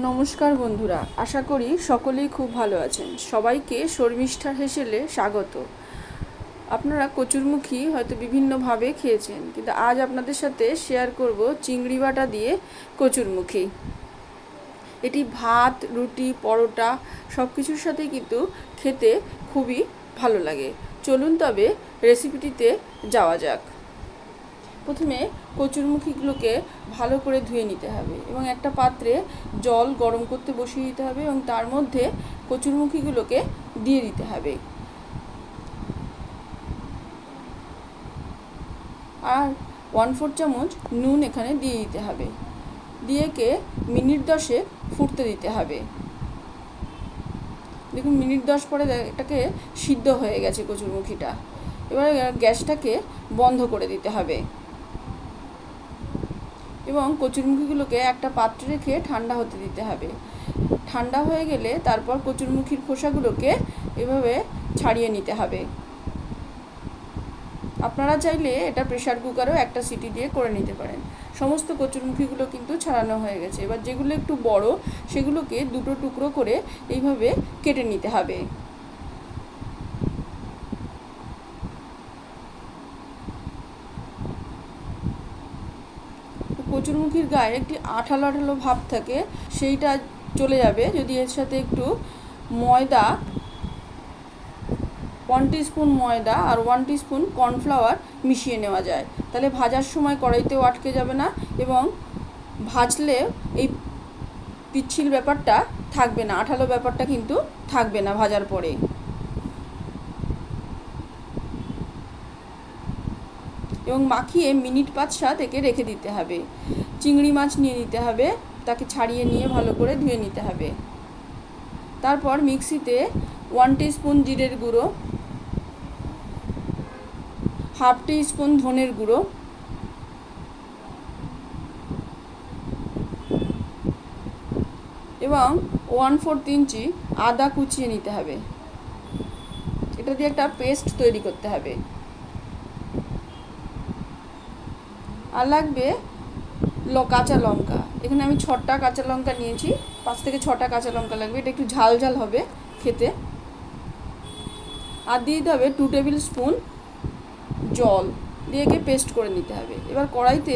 নমস্কার বন্ধুরা, আশা করি সকলেই খুব ভালো আছেন। সবাইকে শর্মিষ্ঠার হেসেলে স্বাগত। আপনারা কচুরমুখী হয়তো বিভিন্নভাবে খেয়েছেন, কিন্তু আজ আপনাদের সাথে শেয়ার করব চিংড়ি বাটা দিয়ে কচুরমুখী। এটি ভাত, রুটি, পরোটা সব কিছুর সাথে কিন্তু খেতে খুবই ভালো লাগে। চলুন তবে রেসিপিটিতে যাওয়া যাক। প্রথমে কচুরমুখীগুলোকে ভালো করে ধুয়ে নিতে হবে এবং একটা পাত্রে জল গরম করতে বসিয়ে দিতে হবে এবং তার মধ্যে কচুরমুখীগুলোকে দিয়ে দিতে হবে। আর 1/4 চামচ নুন এখানে দিয়ে দিতে হবে। দিয়েকে মিনিট 10 ফুটতে দিতে হবে। দেখুন মিনিট 10 পরে এটাকে সিদ্ধ হয়ে গেছে কচুরমুখীটা। এবার গ্যাসটাকে বন্ধ করে দিতে হবে এবং কচুরমুখীগুলোকে একটা পাত্রে রেখে ঠান্ডা হতে দিতে হবে। ঠান্ডা হয়ে গেলে তারপর কচুরমুখীর খোসাগুলোকে এভাবে ছাড়িয়ে নিতে হবে। আপনারা চাইলে এটা প্রেসার কুকারেও একটা সিটি দিয়ে করে নিতে পারেন। সমস্ত কচুরমুখীগুলো কিন্তু ছাড়ানো হয়ে গেছে। এবার যেগুলো একটু বড় সেগুলোকে দুটো টুকরো করে এইভাবে কেটে নিতে হবে। কচুরমুখীর গায়ে একটি আঠালো আঠালো ভাব থাকে, সেইটা চলে যাবে যদি এর সাথে একটু ময়দা, 1 টিস্পুন ময়দা আর 1 টিস্পুন কর্নফ্লাওয়ার মিশিয়ে নেওয়া যায়। তাহলে ভাজার সময় কড়াইতেও আটকে যাবে না এবং ভাজলে এই পিচ্ছিল ব্যাপারটা থাকবে না, আঠালো ব্যাপারটা কিন্তু থাকবে না ভাজার পরে। এবং মাখিয়ে মিনিট 5-7 একে রেখে দিতে হবে। চিংড়ি মাছ নিয়ে নিতে হবে, তাকে ছাড়িয়ে নিয়ে ভালো করে ধুয়ে নিতে হবে। তারপর মিক্সিতে 1 টিস্পুন জিরের গুঁড়ো, 1/2 টিস্পুন ধনের গুঁড়ো এবং 1/4 ইঞ্চি আদা কুচিয়ে নিতে হবে। এটা দিয়ে একটা পেস্ট তৈরি করতে হবে। আর লাগবে কাঁচা লঙ্কা। এখানে আমি 6টা কাঁচা লঙ্কা নিয়েছি, 5 থেকে 6টা কাঁচা লঙ্কা লাগবে। এটা একটু ঝাল ঝাল হবে খেতে। আর দিয়ে দিতে হবে 2 টেবিল স্পুন জল, দিয়ে পেস্ট করে নিতে হবে। এবার কড়াইতে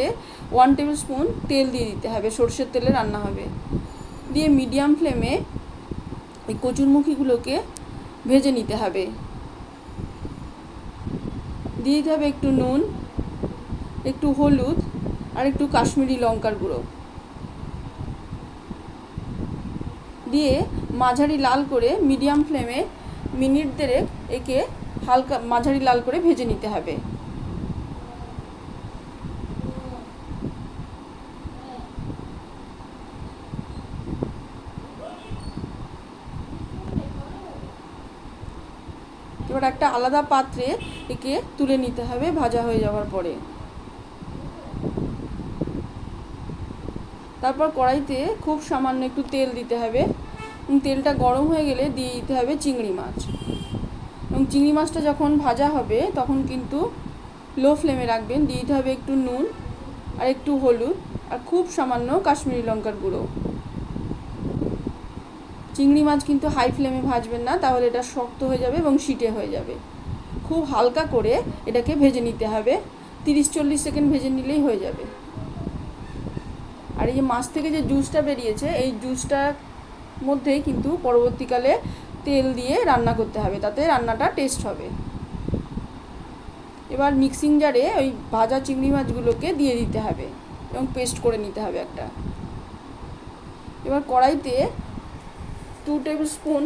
1 টেবিল স্পুন তেল দিয়ে দিতে হবে, সরষের তেলে রান্না হবে। দিয়ে মিডিয়াম ফ্লেমে এই কচুরমুখীগুলোকে ভেজে নিতে হবে। দিয়ে দিতে হবে একটু নুন, একটু হলুদ আর একটু কাশ্মীরি লঙ্কার গুঁড়ো দিয়ে মাঝারি লাল করে মিডিয়াম ফ্লেমে মিনিট 1.5 একে হালকা মাঝারি লাল করে ভেজে নিতে হবে। এবার একটা আলাদা পাত্রে একে তুলে নিতে হবে ভাজা হয়ে যাওয়ার পরে। তারপর কড়াইতে খুব সামান্য একটু তেল দিতে হবে। তেলটা গরম হয়ে গেলে দিয়ে দিতে হবে চিংড়ি মাছ। এবং চিংড়ি মাছটা যখন ভাজা হবে তখন কিন্তু লো ফ্লেমে রাখবেন। দিয়ে দিতে হবে একটু নুন আর একটু হলুদ আর খুব সামান্য কাশ্মীরি লঙ্কার গুঁড়ো। চিংড়ি মাছ কিন্তু হাই ফ্লেমে ভাজবেন না, তাহলে এটা শক্ত হয়ে যাবে এবং শিটে হয়ে যাবে। খুব হালকা করে এটাকে ভেজে নিতে হবে, 30-40 সেকেন্ড ভেজে নিলেই হয়ে যাবে। আর এই যে মাছ থেকে যে জুসটা বেরিয়েছে, এই জুসটার মধ্যেই কিন্তু পরবর্তীকালে তেল দিয়ে রান্না করতে হবে, তাতে রান্নাটা টেস্ট হবে। এবার মিক্সিং জারে ওই ভাজা চিংড়ি মাছগুলোকে দিয়ে দিতে হবে এবং পেস্ট করে নিতে হবে একটা। এবার কড়াইতে 2 টেবিল স্পুন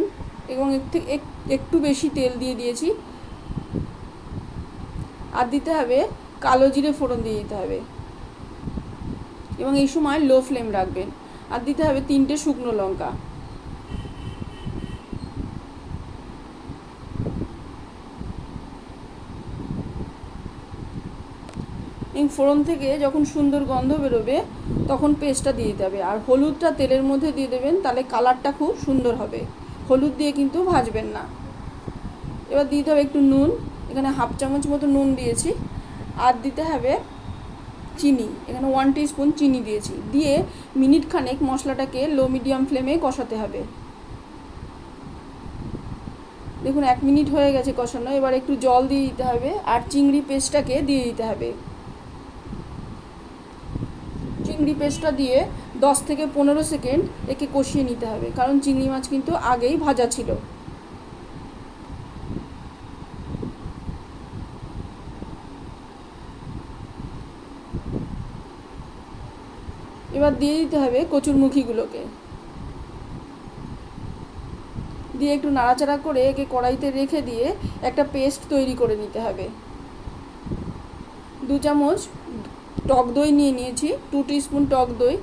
এবং একটু বেশি তেল দিয়ে দিয়েছি। আর দিতে হবে কালো জিরে ফোড়ন দিয়ে দিতে হবে এবং এই সময় লো ফ্লেম রাখবেন। আর দিতে হবে 3টে শুকনো লঙ্কা। এই ফোড়ন থেকে যখন সুন্দর গন্ধ বেরোবে তখন পেস্টটা দিয়ে দিতে হবে। আর হলুদটা তেলের মধ্যে দিয়ে দেবেন, তাহলে কালারটা খুব সুন্দর হবে। হলুদ দিয়ে কিন্তু ভাজবেন না। এবার দিতে হবে একটু নুন, এখানে 1/2 চামচ মতো নুন দিয়েছি। আর দিতে হবে চিনি, এখানে 1 টিস্পুন চিনি দিয়েছি, দিয়ে মিনিট খানেক মশলাটাকে লো মিডিয়াম ফ্লেমে কষাতে হবে। দেখুন 1 মিনিট হয়ে গেছে কষানো। এবার একটু জল দিয়ে দিতে হবে আর চিংড়ি পেস্টটাকে দিয়ে দিতে হবে। চিংড়ি পেস্টটা দিয়ে 10 থেকে 15 সেকেন্ড একে কষিয়ে নিতে হবে, কারণ চিংড়ি মাছ কিন্তু আগেই ভাজা ছিল। এবার দিয়ে দিতে হবে কচুরমুখীগুলোকে, দিয়ে একটু নাড়াচাড়া করে একে কড়াইতে রেখে দিয়ে একটা পেস্ট তৈরি করে নিতে হবে। 2 চামচ টক দই নিয়ে নিয়েছি, 2 টিস্পুন টক দই,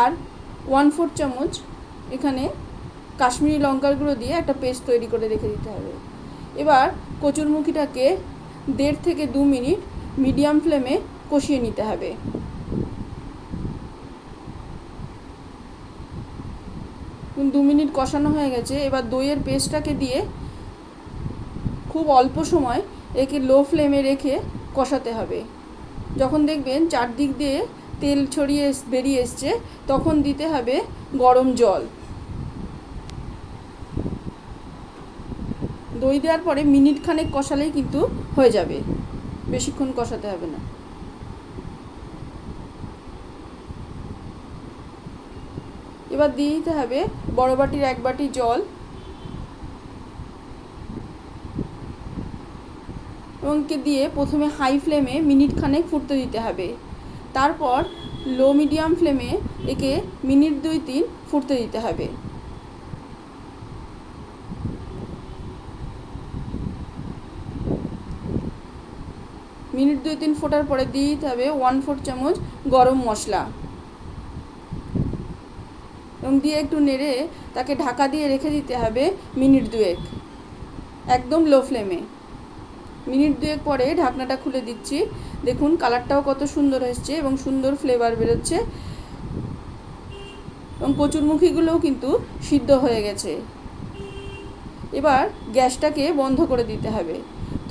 আর 1/4 চামচ এখানে কাশ্মীরি লঙ্কার গুঁড়ো দিয়ে একটা পেস্ট তৈরি করে রেখে দিতে হবে। এবার কচুরমুখীটাকে 1.5 থেকে 2 মিনিট মিডিয়াম ফ্লেমে কষিয়ে নিতে হবে। 2 মিনিট কষানো হয়ে গেছে। এবার দইয়ের পেস্টটাকে দিয়ে খুব অল্প সময় একে লো ফ্লেমে রেখে কষাতে হবে। যখন দেখবেন চারদিক দিয়ে তেল ছড়িয়ে বেরিয়ে এসছে, তখন দিতে হবে গরম জল। দই দেওয়ার পরে মিনিট খানেক কষালেই কিন্তু হয়ে যাবে, বেশিক্ষণ কষাতে হবে না। এবার দিয়ে দিতে হবে বড় বাটির 1 বাটি জল, এবং দিয়ে প্রথমে হাই ফ্লেমে মিনিট খানেক ফুটতে দিতে হবে। তারপর লো মিডিয়াম ফ্লেমে একে মিনিট 2-3 ফুটতে দিতে হবে। মিনিট 2-3 ফোটার পরে দিয়ে দিতে হবে 1/4 চামচ গরম মশলা, এবং দিয়ে একটু নেড়ে তাকে ঢাকা দিয়ে রেখে দিতে হবে মিনিট 2, একদম লো ফ্লেমে। মিনিট 2 পরে ঢাকনাটা খুলে দিচ্ছি। দেখুন কালারটাও কত সুন্দর এসছে এবং সুন্দর ফ্লেভার বেরোচ্ছে, এবং কচুরমুখীগুলোও কিন্তু সিদ্ধ হয়ে গেছে। এবার গ্যাসটাকে বন্ধ করে দিতে হবে।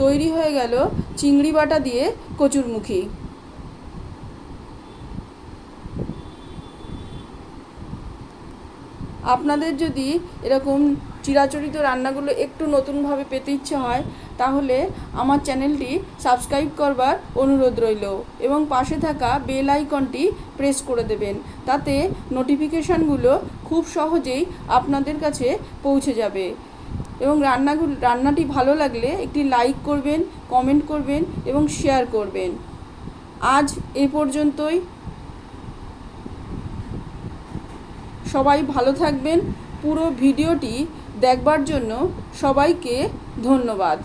তৈরি হয়ে গেল চিংড়ি বাটা দিয়ে কচুরমুখী। আপনাদের যদি এরকম চিরাচরিত রান্নাগুলো একটু নতুনভাবে পেতে ইচ্ছে হয়, তাহলে আমার চ্যানেলটি সাবস্ক্রাইব করবার অনুরোধ রইল, এবং পাশে থাকা বেল আইকনটি প্রেস করে দেবেন। তাতে নোটিফিকেশানগুলো খুব সহজেই আপনাদের কাছে পৌঁছে যাবে। এবং রান্নাটি ভালো লাগলে একটি লাইক করবেন, কমেন্ট করবেন এবং শেয়ার করবেন। আজ এ পর্যন্তই। সবাই ভালো থাকবেন। পুরো ভিডিওটি দেখবার জন্য সবাইকে ধন্যবাদ।